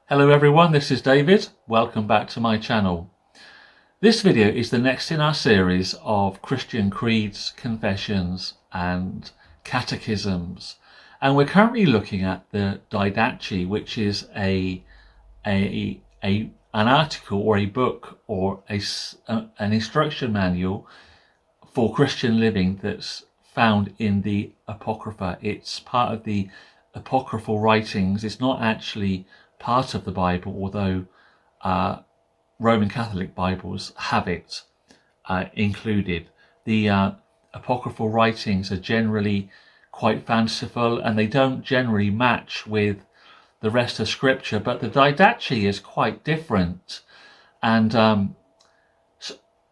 Hello everyone, this is David. Welcome back to my channel. This video is the next in our series of Christian creeds, confessions and catechisms. And we're currently looking at the Didache, which is an article or a book or an instruction manual for Christian living that's found in the Apocrypha. It's part of the apocryphal writings. It's not actually part of the Bible, although Roman Catholic Bibles have it included. The apocryphal writings are generally quite fanciful and they don't generally match with the rest of Scripture, but the Didache is quite different. And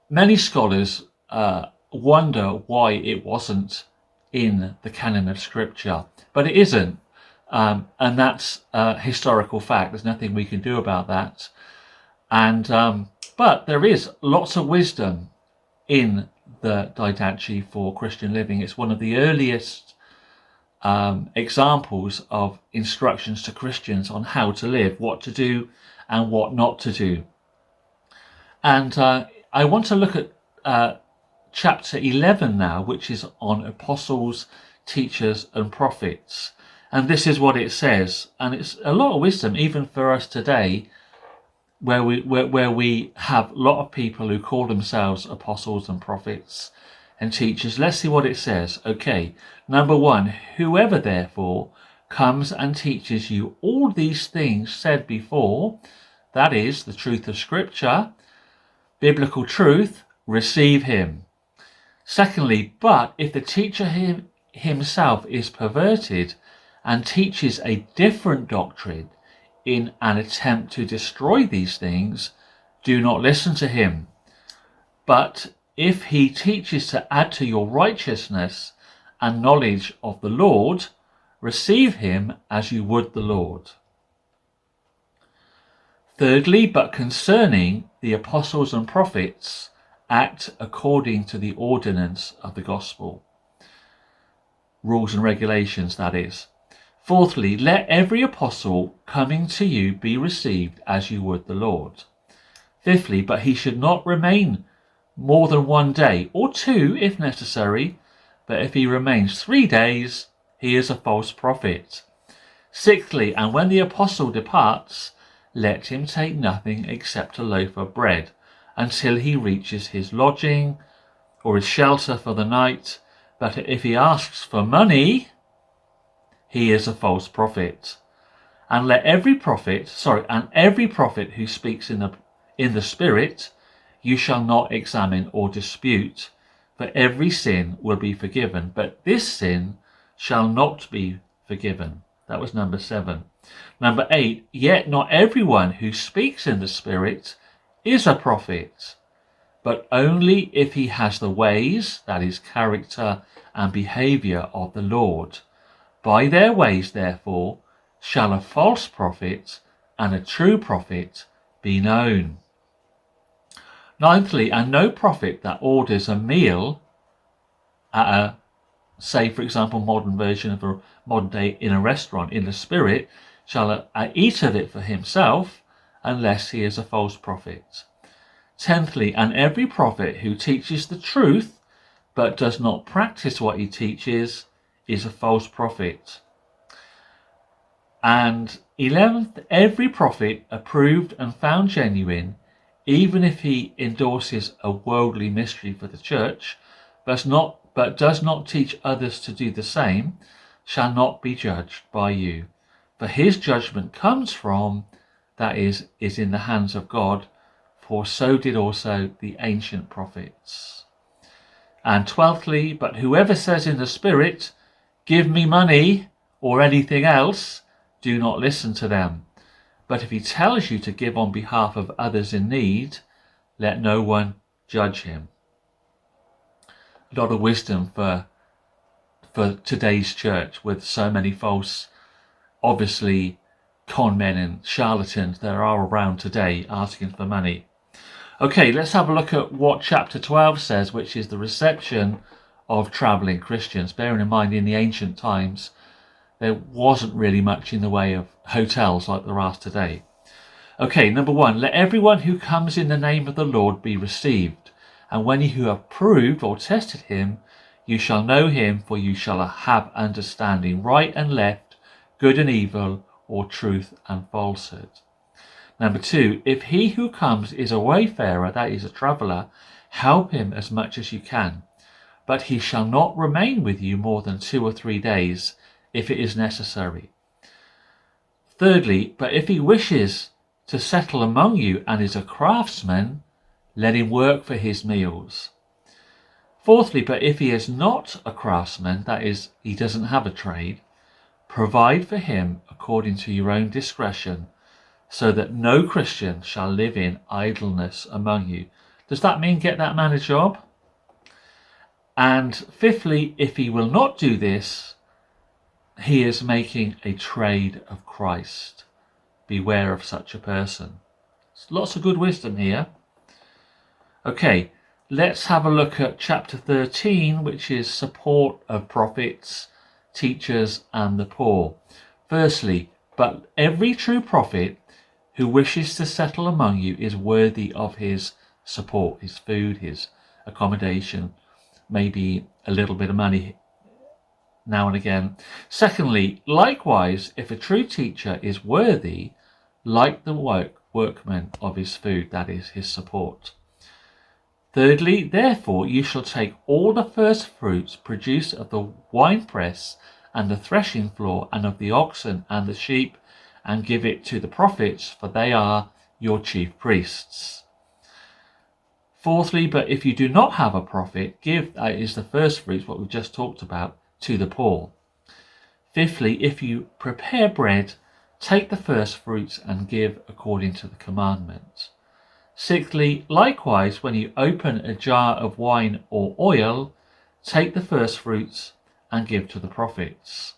many scholars wonder why it wasn't in the canon of Scripture, but it isn't. And that's a historical fact. There's nothing we can do about that. And but there is lots of wisdom in the Didache for Christian living. It's one of the earliest examples of instructions to Christians on how to live, what to do and what not to do. And I want to look at chapter 11 now, which is on apostles, teachers and prophets. And this is what it says, and it's a lot of wisdom even for us today, where we have a lot of people who call themselves apostles and prophets and teachers. Let's see what it says. Okay, number 1, whoever therefore comes and teaches you all these things said before, that is the truth of Scripture, biblical truth, receive him. Secondly, but if the teacher himself is perverted and teaches a different doctrine in an attempt to destroy these things, do not listen to him. But if he teaches to add to your righteousness and knowledge of the Lord, receive him as you would the Lord. Thirdly, but concerning the apostles and prophets, act according to the ordinance of the gospel. Rules and regulations, that is. Fourthly, let every apostle coming to you be received as you would the Lord. Fifthly, but he should not remain more than 1 day, or 2 if necessary, but if he remains 3 days, he is a false prophet. Sixthly, and when the apostle departs, let him take nothing except a loaf of bread, until he reaches his lodging or his shelter for the night. But if he asks for money, he is a false prophet. And every prophet who speaks in the Spirit, you shall not examine or dispute, for every sin will be forgiven, but this sin shall not be forgiven. That was number 7. Number 8, yet not everyone who speaks in the Spirit is a prophet, but only if he has the ways, that is, character and behaviour of the Lord. By their ways, therefore, shall a false prophet and a true prophet be known. Ninthly, and no prophet that orders a meal at say, for example, modern version of a modern day in a restaurant in the Spirit, shall eat of it for himself, unless he is a false prophet. Tenthly, and every prophet who teaches the truth, but does not practice what he teaches, is a false prophet. And 11th, every prophet approved and found genuine, even if he endorses a worldly mystery for the church, but does not teach others to do the same, shall not be judged by you. For his judgment comes from, that is in the hands of God, for so did also the ancient prophets. And 12thly, but whoever says in the Spirit, give me money or anything else, do not listen to them. But if he tells you to give on behalf of others in need, let no one judge him. A lot of wisdom for today's church, with so many false, obviously, con men and charlatans that are around today asking for money. Okay, let's have a look at what chapter 12 says, which is the reception of travelling Christians. Bearing in mind, in the ancient times, there wasn't really much in the way of hotels like there are today. Okay, number 1, let everyone who comes in the name of the Lord be received. And when you have proved or tested him, you shall know him, for you shall have understanding, right and left, good and evil, or truth and falsehood. Number 2, if he who comes is a wayfarer, that is a traveller, help him as much as you can. But he shall not remain with you more than 2 or 3 days, if it is necessary. Thirdly, but if he wishes to settle among you and is a craftsman, let him work for his meals. Fourthly, but if he is not a craftsman, that is, he doesn't have a trade, provide for him according to your own discretion, so that no Christian shall live in idleness among you. Does that mean get that man a job? And fifthly, if he will not do this, he is making a trade of Christ. Beware of such a person. There's lots of good wisdom here. Okay, let's have a look at chapter 13, which is support of prophets, teachers, and the poor. Firstly, but every true prophet who wishes to settle among you is worthy of his support, his food, his accommodation, maybe a little bit of money now and again. Secondly, likewise, if a true teacher is worthy, like the workman of his food, that is, his support. Thirdly, therefore, you shall take all the first fruits produced of the winepress and the threshing floor and of the oxen and the sheep, and give it to the prophets, for they are your chief priests. Fourthly, but if you do not have a prophet, give, that is the first fruits, what we've just talked about, to the poor. Fifthly, if you prepare bread, take the first fruits and give according to the commandment. Sixthly, likewise, when you open a jar of wine or oil, take the first fruits and give to the prophets.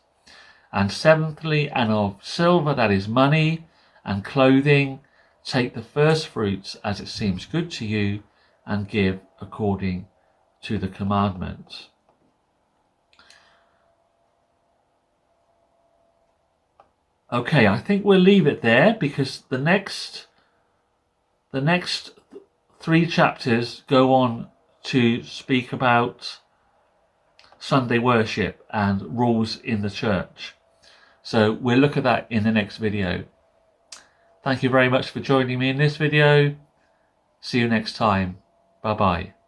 And seventhly, and of silver, that is money, and clothing, take the first fruits as it seems good to you, and give according to the commandment. Okay, I think we'll leave it there, because the next 3 chapters go on to speak about Sunday worship and rules in the church. So we'll look at that in the next video. Thank you very much for joining me in this video. See you next time. Bye bye.